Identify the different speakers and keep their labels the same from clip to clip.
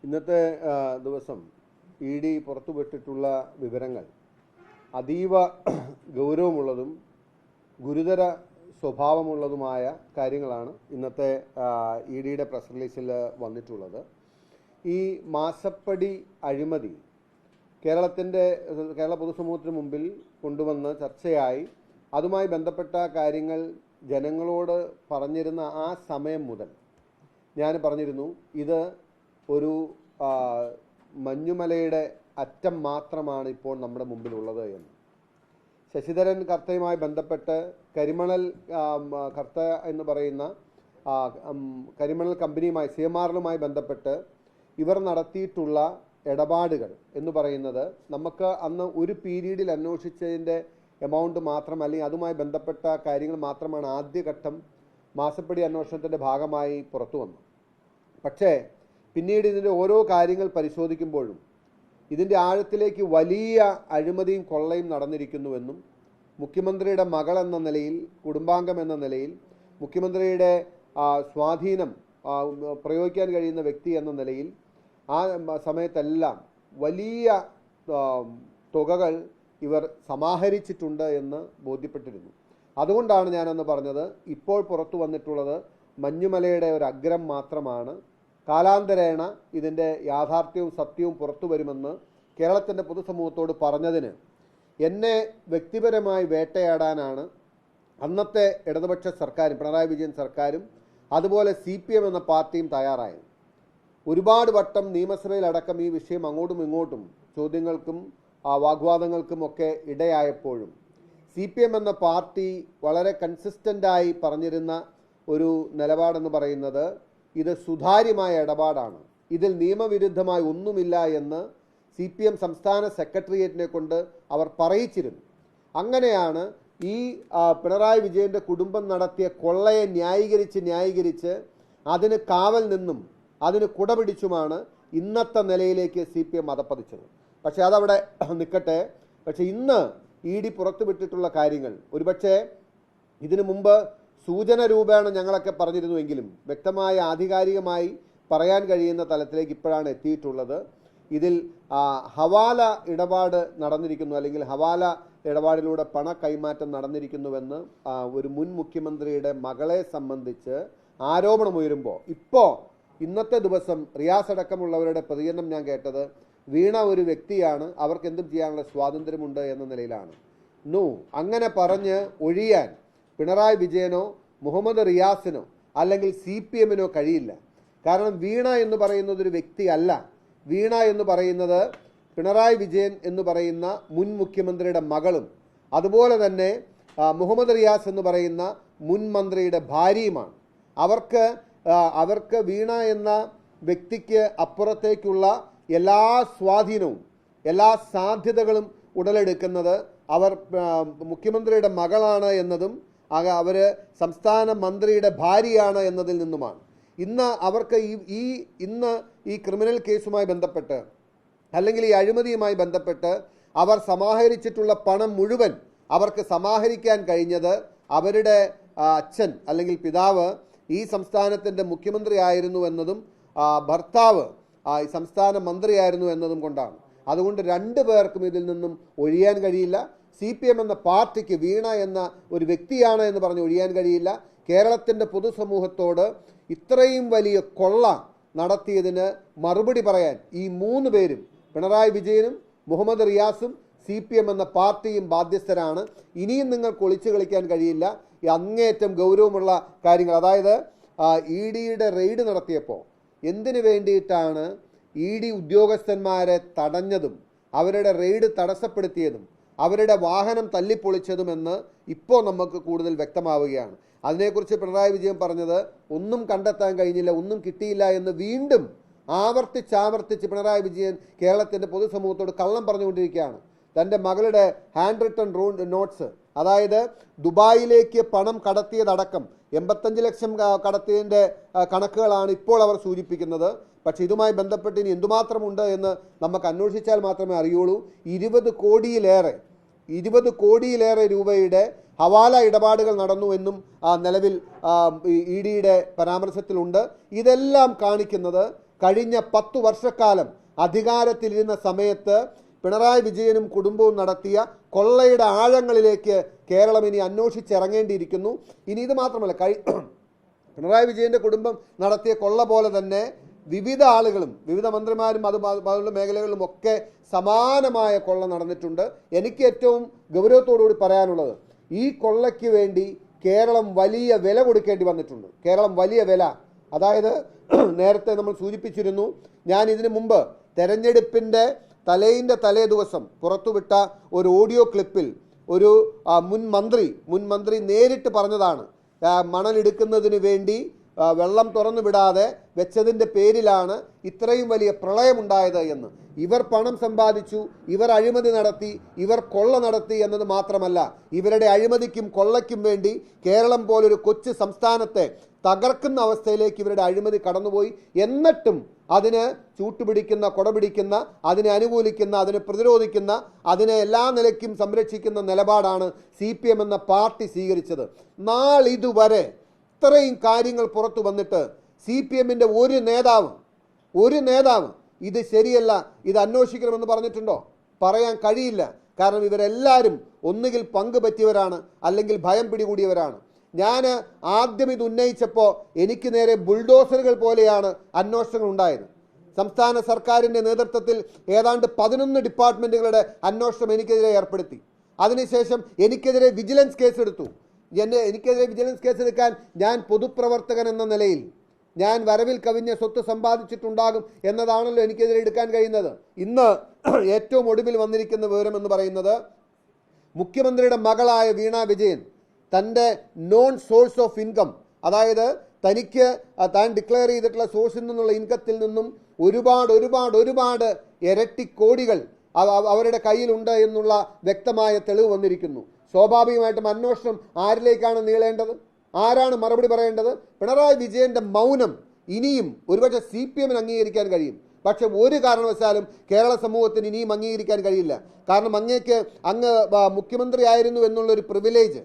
Speaker 1: ഇന്നത്തെ ദിവസം ED പുറത്തുവിട്ടിട്ടുള്ള വിവരങ്ങൾ അതീവ ഗൗരവമുള്ളതും ഗുരുതര സ്വഭാവമുള്ളതുമായ കാര്യങ്ങളാണ് ഇന്നത്തെ EDയുടെ പ്രസ് റിലീസിൽ വന്നിട്ടുള്ളത്. ഈ മാസപ്പടി അഴിമതി കേരള പൊതുസമൂഹത്തിന് മുമ്പിൽ കൊണ്ടുവന്ന് ചർച്ചയായി അതുമായി ബന്ധപ്പെട്ട കാര്യങ്ങൾ ജനങ്ങളോട് പറഞ്ഞിരുന്ന ആ സമയം മുതൽ ഞാൻ പറഞ്ഞിരുന്നു, ഇത് ഒരു മഞ്ഞുമലയുടെ അറ്റം മാത്രമാണ് ഇപ്പോൾ നമ്മുടെ മുമ്പിലുള്ളത് എന്ന്. ശശിധരൻ കർത്തയുമായി ബന്ധപ്പെട്ട് കരിമണൽ കർത്ത എന്ന് പറയുന്ന കരിമണൽ കമ്പനിയുമായി CMRലുമായി ബന്ധപ്പെട്ട് ഇവർ നടത്തിയിട്ടുള്ള ഇടപാടുകൾ എന്ന് പറയുന്നത് നമുക്ക് അന്ന് ഒരു പീരീഡിൽ അന്വേഷിച്ചതിൻ്റെ എമൗണ്ട് മാത്രം, അല്ലെങ്കിൽ അതുമായി ബന്ധപ്പെട്ട കാര്യങ്ങൾ മാത്രമാണ് ആദ്യഘട്ടം മാസപ്പടി അന്വേഷണത്തിൻ്റെ ഭാഗമായി പുറത്തു വന്നത്. പക്ഷേ പിന്നീട് ഇതിൻ്റെ ഓരോ കാര്യങ്ങൾ പരിശോധിക്കുമ്പോഴും ഇതിൻ്റെ ആഴത്തിലേക്ക് വലിയ അഴിമതിയും കൊള്ളയും നടന്നിരിക്കുന്നുവെന്നും മുഖ്യമന്ത്രിയുടെ മകൾ എന്ന നിലയിൽ, കുടുംബാംഗം എന്ന നിലയിൽ, മുഖ്യമന്ത്രിയുടെ സ്വാധീനം പ്രയോഗിക്കാൻ കഴിയുന്ന വ്യക്തി എന്ന നിലയിൽ ആ സമയത്തെല്ലാം വലിയ തുകകൾ ഇവർ സമാഹരിച്ചിട്ടുണ്ട് എന്ന് ബോധ്യപ്പെട്ടിരുന്നു. അതുകൊണ്ടാണ് ഞാനന്ന് പറഞ്ഞത്, ഇപ്പോൾ പുറത്തു വന്നിട്ടുള്ളത് മഞ്ഞുമലയുടെ ഒരു അഗ്രം മാത്രമാണ്. കാലാന്തരേണ ഇതിൻ്റെ യാഥാർത്ഥ്യവും സത്യവും പുറത്തു വരുമെന്ന് കേരളത്തിൻ്റെ പൊതുസമൂഹത്തോട് പറഞ്ഞതിന് എന്നെ വ്യക്തിപരമായി വേട്ടയാടാനാണ് അന്നത്തെ ഇടതുപക്ഷ സർക്കാരും പിണറായി വിജയൻ സർക്കാരും അതുപോലെ CPM എന്ന പാർട്ടിയും തയ്യാറായത്. ഒരുപാട് വട്ടം നിയമസഭയിലടക്കം ഈ വിഷയം അങ്ങോട്ടും ഇങ്ങോട്ടും ചോദ്യങ്ങൾക്കും വാഗ്വാദങ്ങൾക്കും ഒക്കെ ഇടയായപ്പോഴും CPM എന്ന പാർട്ടി വളരെ കൺസിസ്റ്റൻ്റായി പറഞ്ഞിരുന്ന ഒരു നിലപാടെന്ന് പറയുന്നത് ഇത് സുതാര്യമായ ഇടപാടാണ്, ഇതിൽ നിയമവിരുദ്ധമായി ഒന്നുമില്ല എന്ന് CPM സംസ്ഥാന സെക്രട്ടേറിയറ്റിനെ കൊണ്ട് അവർ പറയിച്ചിരുന്നു. അങ്ങനെയാണ് ഈ പിണറായി വിജയൻ്റെ കുടുംബം നടത്തിയ കൊള്ളയെ ന്യായീകരിച്ച് അതിന് കാവൽ നിന്നും അതിന് കുടപിടിച്ചുമാണ് ഇന്നത്തെ നിലയിലേക്ക് CPM അതപ്പതിച്ചത്. പക്ഷേ അതവിടെ നിൽക്കട്ടെ. പക്ഷെ ഇന്ന് ED പുറത്തുവിട്ടിട്ടുള്ള കാര്യങ്ങൾ ഒരുപക്ഷെ ഇതിനു മുമ്പ് സൂചന രൂപേണ ഞങ്ങളൊക്കെ പറഞ്ഞിരുന്നുവെങ്കിലും വ്യക്തമായ ആധികാരികമായി പറയാൻ കഴിയുന്ന തലത്തിലേക്ക് ഇപ്പോഴാണ് എത്തിയിട്ടുള്ളത്. ഇതിൽ ഹവാല ഇടപാട് നടന്നിരിക്കുന്നു, അല്ലെങ്കിൽ ഹവാല ഇടപാടിലൂടെ പണ കൈമാറ്റം നടന്നിരിക്കുന്നുവെന്ന് ഒരു മുൻ മുഖ്യമന്ത്രിയുടെ മകളെ സംബന്ധിച്ച് ആരോപണമുയരുമ്പോൾ ഇപ്പോൾ ഇന്നത്തെ ദിവസം റിയാസ് അടക്കമുള്ളവരുടെ പ്രതികരണം ഞാൻ കേട്ടത്, വീണ ഒരു വ്യക്തിയാണ്, അവർക്ക് എന്തും ചെയ്യാനുള്ള സ്വാതന്ത്ര്യമുണ്ട് എന്ന നിലയിലാണ്. അങ്ങനെ പറഞ്ഞ് ഒഴിയാൻ പിണറായി വിജയനോ മുഹമ്മദ് റിയാസിനോ അല്ലെങ്കിൽ CPMനോ കഴിയില്ല. കാരണം വീണ എന്ന് പറയുന്നത് ഒരു വ്യക്തിയല്ല. വീണ എന്ന് പറയുന്നത് പിണറായി വിജയൻ എന്ന് പറയുന്ന മുൻ മുഖ്യമന്ത്രിയുടെ മകളും അതുപോലെ തന്നെ മുഹമ്മദ് റിയാസ് എന്ന് പറയുന്ന മുൻ മന്ത്രിയുടെ ഭാര്യയുമാണ്. അവർക്ക് വീണ എന്ന വ്യക്തിക്ക് അപ്പുറത്തേക്കുള്ള എല്ലാ സ്വാധീനവും എല്ലാ സാധ്യതകളും ഉടലെടുക്കുന്നത് അവർ മുഖ്യമന്ത്രിയുടെ മകളാണ് എന്നതും അവർ സംസ്ഥാന മന്ത്രിയുടെ ഭാര്യയാണ് എന്നതിൽ നിന്നുമാണ്. ഇന്ന് അവർക്ക് ഇന്ന് ഈ ക്രിമിനൽ കേസുമായി ബന്ധപ്പെട്ട് അല്ലെങ്കിൽ ഈ അഴിമതിയുമായി ബന്ധപ്പെട്ട് അവർ സമാഹരിച്ചിട്ടുള്ള പണം മുഴുവൻ അവർക്ക് സമാഹരിക്കാൻ കഴിഞ്ഞത് അവരുടെ അച്ഛൻ അല്ലെങ്കിൽ പിതാവ് ഈ സംസ്ഥാനത്തിൻ്റെ മുഖ്യമന്ത്രി ആയിരുന്നു എന്നതും ഭർത്താവ് സംസ്ഥാന മന്ത്രിയായിരുന്നു എന്നതും കൊണ്ടാണ്. അതുകൊണ്ട് രണ്ടു പേർക്കും ഇതിൽ നിന്നും ഒഴിയാൻ കഴിയില്ല. CPM എന്ന പാർട്ടിക്ക് വീണ എന്ന ഒരു വ്യക്തിയാണ് എന്ന് പറഞ്ഞ് ഒഴിയാൻ കഴിയില്ല. കേരളത്തിൻ്റെ പൊതുസമൂഹത്തോട് ഇത്രയും വലിയ കൊള്ള നടത്തിയതിന് മറുപടി പറയാൻ ഈ മൂന്ന് പേരും, പിണറായി വിജയനും മുഹമ്മദ് റിയാസും CPM എന്ന പാർട്ടിയും ബാധ്യസ്ഥരാണ്. ഇനിയും നിങ്ങൾക്ക് ഒളിച്ചു കളിക്കാൻ കഴിയില്ല. ഈ അങ്ങേയറ്റം ഗൗരവമുള്ള കാര്യങ്ങൾ, അതായത് EDയുടെ റെയ്ഡ് നടത്തിയപ്പോൾ എന്തിനു വേണ്ടിയിട്ടാണ് ED ഉദ്യോഗസ്ഥന്മാരെ തടഞ്ഞതും അവരുടെ റെയ്ഡ് തടസ്സപ്പെടുത്തിയതും അവരുടെ വാഹനം തല്ലിപ്പൊളിച്ചതുമെന്ന് ഇപ്പോൾ നമുക്ക് കൂടുതൽ വ്യക്തമാവുകയാണ്. അതിനെക്കുറിച്ച് പിണറായി വിജയൻ പറഞ്ഞത് ഒന്നും കണ്ടെത്താൻ കഴിഞ്ഞില്ല, ഒന്നും കിട്ടിയില്ല എന്ന് വീണ്ടും ആവർത്തിച്ച് പിണറായി വിജയൻ കേരളത്തിൻ്റെ പൊതുസമൂഹത്തോട് കള്ളം പറഞ്ഞുകൊണ്ടിരിക്കുകയാണ്. തൻ്റെ മകളുടെ ഹാൻഡ് റിട്ടൺ നോട്ട്സ്, അതായത് ദുബായിലേക്ക് പണം കടത്തിയതടക്കം 85 ലക്ഷം കടത്തിയതിൻ്റെ കണക്കുകളാണ് ഇപ്പോൾ അവർ സൂചിപ്പിക്കുന്നത്. പക്ഷെ ഇതുമായി ബന്ധപ്പെട്ട് ഇനി എന്തുമാത്രമുണ്ട് എന്ന് നമുക്ക് അന്വേഷിച്ചാൽ മാത്രമേ അറിയുള്ളൂ. 20 കോടിയിലേറെ രൂപയുടെ ഹവാല ഇടപാടുകൾ നടന്നുവെന്നും നിലവിൽ EDയുടെ പരാമർശത്തിലുണ്ട്. ഇതെല്ലാം കാണിക്കുന്നത് കഴിഞ്ഞ 10 വർഷക്കാലം അധികാരത്തിലിരുന്ന സമയത്ത് പിണറായി വിജയനും കുടുംബവും നടത്തിയ കൊള്ളയുടെ ആഴങ്ങളിലേക്ക് കേരളം ഇനി അന്വേഷിച്ചിറങ്ങേണ്ടിയിരിക്കുന്നു. ഇനി ഇത് മാത്രമല്ല, പിണറായി വിജയന്റെ കുടുംബം നടത്തിയ കൊള്ള പോലെ തന്നെ വിവിധ ആളുകളും വിവിധ മന്ത്രിമാരും അതുപോലുള്ള മേഖലകളിലും ഒക്കെ സമാനമായ കൊള്ള നടന്നിട്ടുണ്ട്. എനിക്ക് ഏറ്റവും ഗൗരവത്തോടുകൂടി പറയാനുള്ളത്, ഈ കൊള്ളയ്ക്ക് വേണ്ടി കേരളം വലിയ വില കൊടുക്കേണ്ടി വന്നിട്ടുണ്ട്. കേരളം വലിയ വില, അതായത് നേരത്തെ നമ്മൾ സൂചിപ്പിച്ചിരുന്നു, ഞാൻ ഇതിനു മുമ്പ് തെരഞ്ഞെടുപ്പിൻ്റെ തലേ ദിവസം പുറത്തുവിട്ട ഒരു ഓഡിയോ ക്ലിപ്പിൽ ഒരു മുൻ മന്ത്രി നേരിട്ട് പറഞ്ഞതാണ്, മണലെടുക്കുന്നതിന് വേണ്ടി വെള്ളം തുറന്നു വിടാതെ വെച്ചതിൻ്റെ പേരിലാണ് ഇത്രയും വലിയ പ്രളയമുണ്ടായത് എന്ന്. ഇവർ പണം സമ്പാദിച്ചു, ഇവർ അഴിമതി നടത്തി, ഇവർ കൊള്ള നടത്തി എന്നത് മാത്രമല്ല, ഇവരുടെ അഴിമതിക്കും കൊള്ളയ്ക്കും വേണ്ടി കേരളം പോലൊരു കൊച്ചു സംസ്ഥാനത്തെ തകർക്കുന്ന അവസ്ഥയിലേക്ക് ഇവരുടെ അഴിമതി കടന്നുപോയി. എന്നിട്ടും അതിന് ചൂട്ടുപിടിക്കുന്ന, കൊടപിടിക്കുന്ന, അതിനെ അനുകൂലിക്കുന്ന, അതിനെ പ്രതിരോധിക്കുന്ന, അതിനെ എല്ലാ നിലയ്ക്കും സംരക്ഷിക്കുന്ന നിലപാടാണ് CPM എന്ന പാർട്ടി സ്വീകരിച്ചത്. നാളിതുവരെ ഇത്രയും കാര്യങ്ങൾ പുറത്തു വന്നിട്ട് CPMന്റെ ഒരു നേതാവ് ഇത് ശരിയല്ല, ഇത് അന്വേഷിക്കണമെന്ന് പറഞ്ഞിട്ടുണ്ടോ? പറയാൻ കഴിയില്ല. കാരണം ഇവരെല്ലാവരും ഒന്നുകിൽ പങ്ക് പറ്റിയവരാണ്, അല്ലെങ്കിൽ ഭയം പിടികൂടിയവരാണ്. ഞാൻ ആദ്യം ഇത് ഉന്നയിച്ചപ്പോൾ എനിക്ക് നേരെ ബുൾഡോസറുകൾ പോലെയാണ് അന്വേഷണങ്ങൾ ഉണ്ടായത്. സംസ്ഥാന സർക്കാരിൻ്റെ നേതൃത്വത്തിൽ ഏതാണ്ട് 11 ഡിപ്പാർട്ട്മെൻറ്റുകളുടെ അന്വേഷണം എനിക്കെതിരെ ഏർപ്പെടുത്തി. അതിനുശേഷം എനിക്കെതിരെ വിജിലൻസ് കേസെടുത്തു. എനിക്കെതിരെ വിജിലൻസ് കേസെടുക്കാൻ ഞാൻ പൊതുപ്രവർത്തകൻ എന്ന നിലയിൽ ഞാൻ വരവിൽ കവിഞ്ഞ സ്വത്ത് സമ്പാദിച്ചിട്ടുണ്ടാകും എന്നതാണല്ലോ എനിക്കെതിരെ എടുക്കാൻ കഴിയുന്നത്. ഇന്ന് ഏറ്റവും ഒടുവിൽ വന്നിരിക്കുന്ന വിവരം എന്ന് പറയുന്നത്, മുഖ്യമന്ത്രിയുടെ മകളായ വീണ വിജയൻ തൻ്റെ നോൺ സോഴ്സ് ഓഫ് ഇൻകം, അതായത് താൻ ഡിക്ലെയർ ചെയ്തിട്ടുള്ള സോഴ്സിൽ നിന്നുള്ള ഇൻകത്തിൽ നിന്നും ഒരുപാട് ഇരട്ടി കോടികൾ അവരുടെ കയ്യിലുണ്ട് എന്നുള്ള വ്യക്തമായ തെളിവ് വന്നിരിക്കുന്നു. സ്വാഭാവികമായിട്ടും അന്വേഷണം ആരിലേക്കാണ് നീളേണ്ടത്? ആരാണ് മറുപടി പറയേണ്ടത്? പിണറായി വിജയന്റെ മൗനം ഇനിയും ഒരുപക്ഷെ CPMന് അംഗീകരിക്കാൻ കഴിയും, പക്ഷെ ഒരു കാരണവശാലും കേരള സമൂഹത്തിന് ഇനിയും അംഗീകരിക്കാൻ കഴിയില്ല. കാരണം അങ്ങ് മുഖ്യമന്ത്രി ആയിരുന്നു എന്നുള്ളൊരു പ്രിവിലേജ്,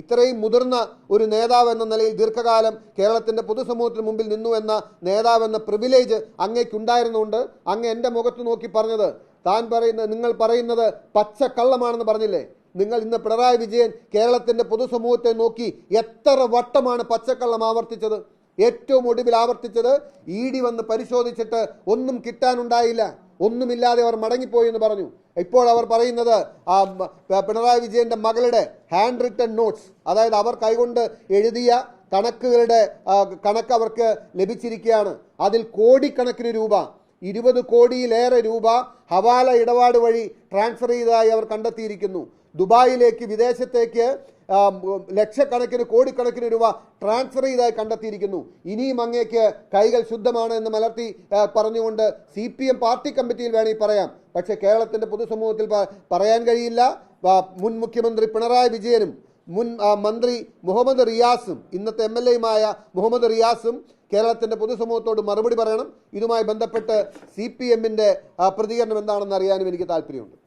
Speaker 1: ഇത്രയും മുതിർന്ന ഒരു നേതാവ് എന്ന നിലയിൽ ദീർഘകാലം കേരളത്തിൻ്റെ പൊതുസമൂഹത്തിന് മുമ്പിൽ നിന്നു എന്ന നേതാവെന്ന പ്രിവിലേജ് അങ്ങേക്കുണ്ടായിരുന്നുകൊണ്ട് അങ്ങ് എൻ്റെ മുഖത്ത് നോക്കി പറഞ്ഞത്, നിങ്ങൾ പറയുന്നത് പച്ചക്കള്ളമാണെന്ന് പറഞ്ഞില്ലേ? നിങ്ങൾ ഇന്ന് പിണറായി വിജയൻ കേരളത്തിൻ്റെ പൊതുസമൂഹത്തെ നോക്കി എത്ര വട്ടമാണ് പച്ചക്കള്ളം ആവർത്തിച്ചത്? ഏറ്റവും ഒടുവിൽ ആവർത്തിച്ചത് ED വന്ന് പരിശോധിച്ചിട്ട് ഒന്നും കിട്ടാനുണ്ടായില്ല, ഒന്നുമില്ലാതെ അവർ മടങ്ങിപ്പോയി എന്ന് പറഞ്ഞു. ഇപ്പോൾ അവർ പറയുന്നത് പിണറായി വിജയന്റെ മകളുടെ ഹാൻഡ് റിട്ടൺ നോട്ട്സ്, അതായത് അവർ കൈകൊണ്ട് എഴുതിയ കണക്ക് അവർക്ക് ലഭിച്ചിരിക്കുകയാണ്. അതിൽ കോടിക്കണക്കിന് രൂപ, 20 കോടിയിലേറെ രൂപ ഹവാല ഇടപാട് വഴി ട്രാൻസ്ഫർ ചെയ്തതായി അവർ കണ്ടെത്തിയിരിക്കുന്നു. ദുബായിലേക്ക്, വിദേശത്തേക്ക് ലക്ഷക്കണക്കിന് കോടിക്കണക്കിന് രൂപ ട്രാൻസ്ഫർ ചെയ്തതായി കണ്ടെത്തിയിരിക്കുന്നു. ഇനിയും അങ്ങേക്ക് കൈകൾ ശുദ്ധമാണ് എന്ന് മലർത്തി പറഞ്ഞുകൊണ്ട് CPM പാർട്ടി കമ്മിറ്റിയിൽ വേണമെങ്കിൽ പറയാം, പക്ഷേ കേരളത്തിൻ്റെ പൊതുസമൂഹത്തിൽ പറയാൻ കഴിയില്ല. മുൻ മുഖ്യമന്ത്രി പിണറായി വിജയനും മുൻ മന്ത്രി മുഹമ്മദ് റിയാസും, ഇന്നത്തെ MLAയുമായ മുഹമ്മദ് റിയാസും കേരളത്തിൻ്റെ പൊതുസമൂഹത്തോട് മറുപടി പറയണം. ഇതുമായി ബന്ധപ്പെട്ട് CPMന്റെ പ്രതികരണം എന്താണെന്ന് അറിയാനും എനിക്ക് താല്പര്യമുണ്ട്.